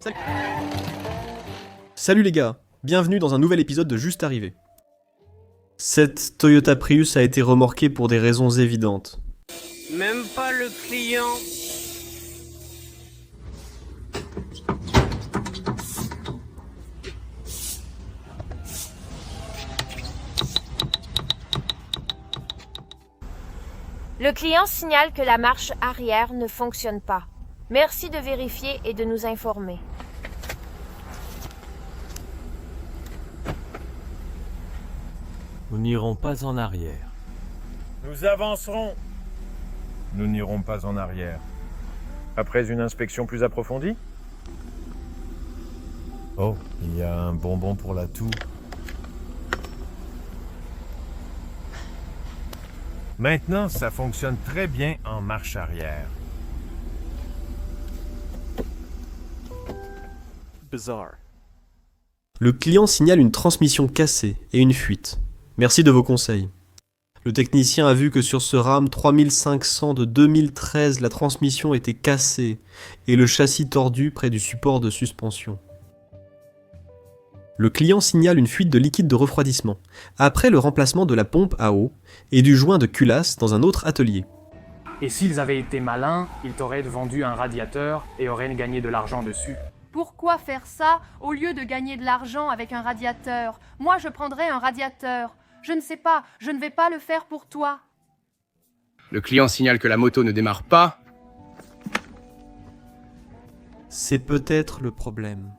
Salut. Salut les gars, bienvenue dans un nouvel épisode de Juste Arrivé. Cette Toyota Prius a été remorquée pour des raisons évidentes. Même pas le client. Le client signale que la marche arrière ne fonctionne pas. Merci de vérifier et de nous informer. Nous n'irons pas en arrière. Nous avancerons. Nous n'irons pas en arrière. Après une inspection plus approfondie? Oh, il y a un bonbon pour la toux. Maintenant, ça fonctionne très bien en marche arrière. Bizarre. Le client signale une transmission cassée et une fuite. Merci de vos conseils. Le technicien a vu que sur ce RAM 3500 de 2013, la transmission était cassée et le châssis tordu près du support de suspension. Le client signale une fuite de liquide de refroidissement, après le remplacement de la pompe à eau et du joint de culasse dans un autre atelier. Et s'ils avaient été malins, ils t'auraient vendu un radiateur et auraient gagné de l'argent dessus. Pourquoi faire ça au lieu de gagner de l'argent avec un radiateur? Moi, je prendrais un radiateur. Je ne sais pas, je ne vais pas le faire pour toi. Le client signale que la moto ne démarre pas. C'est peut-être le problème.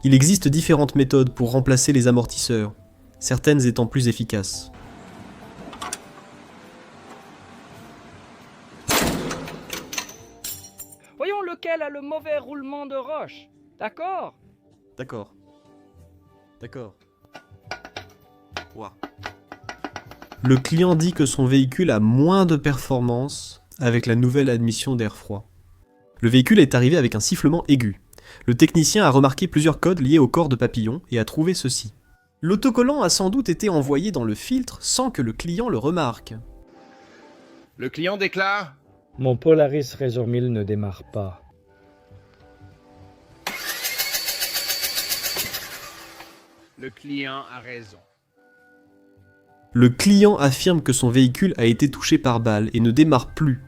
Il existe différentes méthodes pour remplacer les amortisseurs, certaines étant plus efficaces. Voyons lequel a le mauvais roulement de roche. D'accord? D'accord. Ouah. Le client dit que son véhicule a moins de performance avec la nouvelle admission d'air froid. Le véhicule est arrivé avec un sifflement aigu. Le technicien a remarqué plusieurs codes liés au corps de papillon et a trouvé ceci. L'autocollant a sans doute été envoyé dans le filtre sans que le client le remarque. Le client déclare. Mon Polaris Razor 1000 ne démarre pas. Le client a raison. Le client affirme que son véhicule a été touché par balle et ne démarre plus.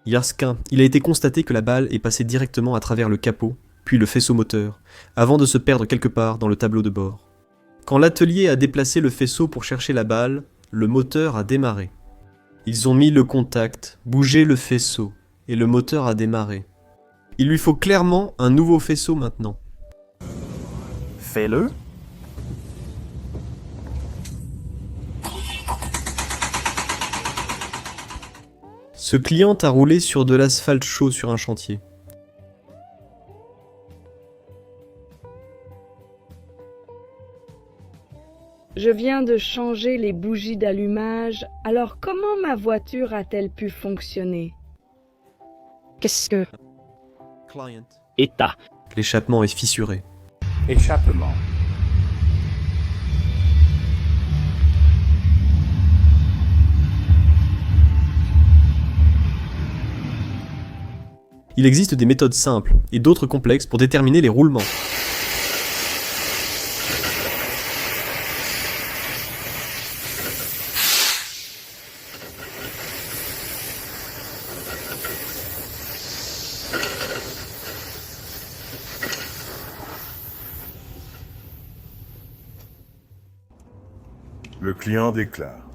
Yarskin, il a été constaté que la balle est passée directement à travers le capot, puis le faisceau moteur, avant de se perdre quelque part dans le tableau de bord. Quand l'atelier a déplacé le faisceau pour chercher la balle, le moteur a démarré. Ils ont mis le contact, bougé le faisceau, et le moteur a démarré. Il lui faut clairement un nouveau faisceau maintenant. Fais-le. Ce client a roulé sur de l'asphalte chaud sur un chantier. Je viens de changer les bougies d'allumage, alors comment ma voiture a-t-elle pu fonctionner? Qu'est-ce que... Client. État. L'échappement est fissuré. Échappement. Il existe des méthodes simples et d'autres complexes pour déterminer les roulements. Le client déclare.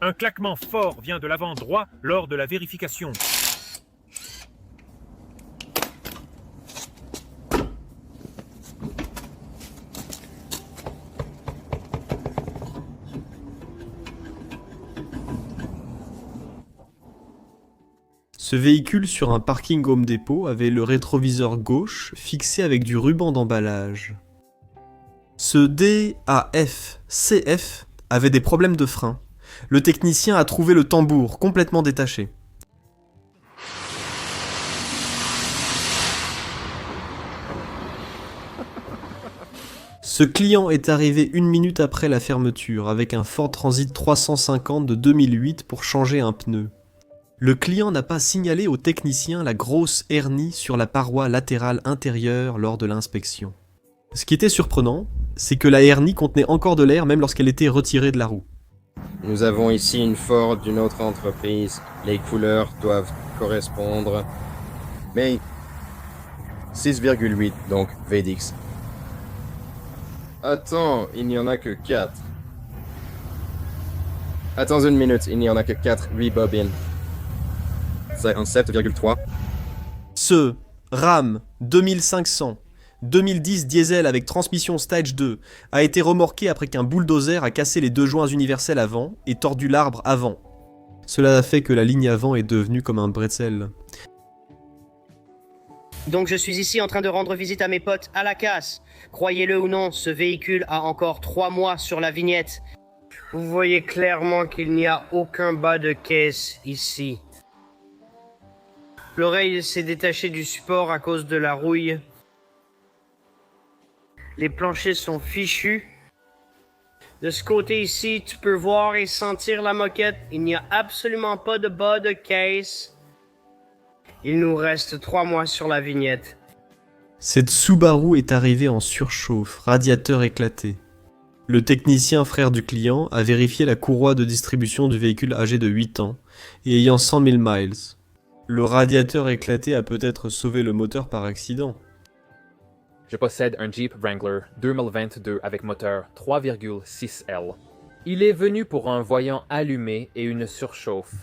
Un claquement fort vient de l'avant droit lors de la vérification. Ce véhicule sur un parking Home Depot avait le rétroviseur gauche fixé avec du ruban d'emballage. Ce DAF-CF avait des problèmes de frein. Le technicien a trouvé le tambour complètement détaché. Ce client est arrivé 1 minute après la fermeture avec un Ford Transit 350 de 2008 pour changer un pneu. Le client n'a pas signalé au technicien la grosse hernie sur la paroi latérale intérieure lors de l'inspection. Ce qui était surprenant, c'est que la hernie contenait encore de l'air même lorsqu'elle était retirée de la roue. Nous avons ici une Ford d'une autre entreprise. Les couleurs doivent correspondre. Mais 6,8, donc VDX. Attends, il n'y en a que 4. Attends une minute, il n'y en a que 4 rebobines. 57,3. Ce RAM 2500 2010 diesel avec transmission Stage 2 a été remorqué après qu'un bulldozer a cassé les 2 joints universels avant et tordu l'arbre avant. Cela a fait que la ligne avant est devenue comme un bretzel. Donc je suis ici en train de rendre visite à mes potes à la casse. Croyez-le ou non, ce véhicule a encore 3 mois sur la vignette. Vous voyez clairement qu'il n'y a aucun bas de caisse ici. L'oreille s'est détachée du support à cause de la rouille. Les planchers sont fichus. De ce côté ici, tu peux voir et sentir la moquette. Il n'y a absolument pas de bas de caisse. Il nous reste 3 mois sur la vignette. Cette Subaru est arrivée en surchauffe, radiateur éclaté. Le technicien frère du client a vérifié la courroie de distribution du véhicule âgé de 8 ans et ayant 100 000 miles. Le radiateur éclaté a peut-être sauvé le moteur par accident. Je possède un Jeep Wrangler 2022 avec moteur 3,6L. Il est venu pour un voyant allumé et une surchauffe.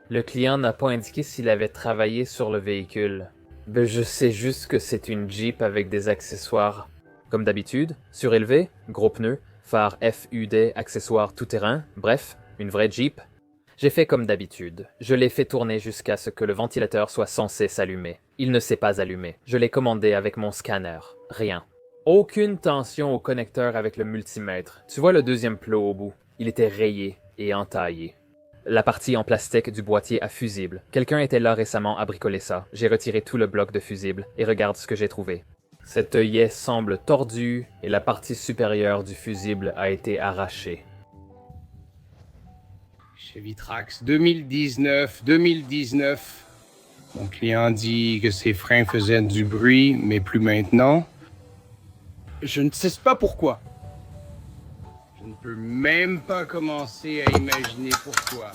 Le client n'a pas indiqué s'il avait travaillé sur le véhicule. Ben, je sais juste que c'est une Jeep avec des accessoires. Comme d'habitude, surélevé, gros pneus, phare FUD, accessoires tout-terrain, bref, une vraie Jeep. J'ai fait comme d'habitude. Je l'ai fait tourner jusqu'à ce que le ventilateur soit censé s'allumer. Il ne s'est pas allumé. Je l'ai commandé avec mon scanner. Rien. Aucune tension au connecteur avec le multimètre. Tu vois le deuxième plot au bout? Il était rayé et entaillé. La partie en plastique du boîtier à fusible. Quelqu'un était là récemment à bricoler ça. J'ai retiré tout le bloc de fusible et regarde ce que j'ai trouvé. Cet œillet semble tordu et la partie supérieure du fusible a été arrachée. Chevy Trax 2019. Mon client dit que ses freins faisaient du bruit, mais plus maintenant. Je ne sais pas pourquoi. Je ne peux même pas commencer à imaginer pourquoi.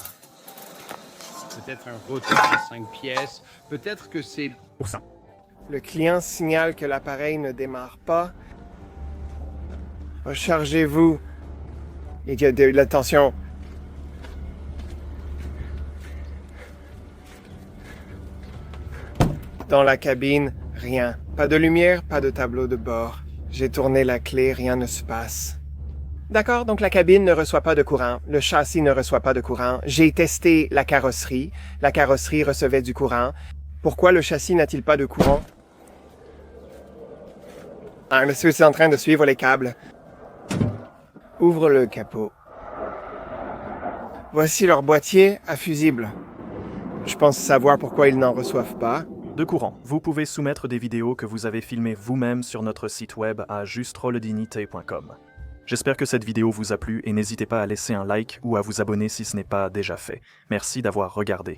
Peut-être un rotor à 5 pièces, peut-être que c'est... Le client signale que l'appareil ne démarre pas. Rechargez-vous. Il y a de la tension. Dans la cabine, rien. Pas de lumière, pas de tableau de bord. J'ai tourné la clé, rien ne se passe. D'accord, donc la cabine ne reçoit pas de courant. Le châssis ne reçoit pas de courant. J'ai testé la carrosserie. La carrosserie recevait du courant. Pourquoi le châssis n'a-t-il pas de courant? Ah, je suis en train de suivre les câbles. Ouvre le capot. Voici leur boîtier à fusible. Je pense savoir pourquoi ils n'en reçoivent pas. De courant. Vous pouvez soumettre des vidéos que vous avez filmées vous-même sur notre site web à justroledignité.com. J'espère que cette vidéo vous a plu et n'hésitez pas à laisser un like ou à vous abonner si ce n'est pas déjà fait. Merci d'avoir regardé.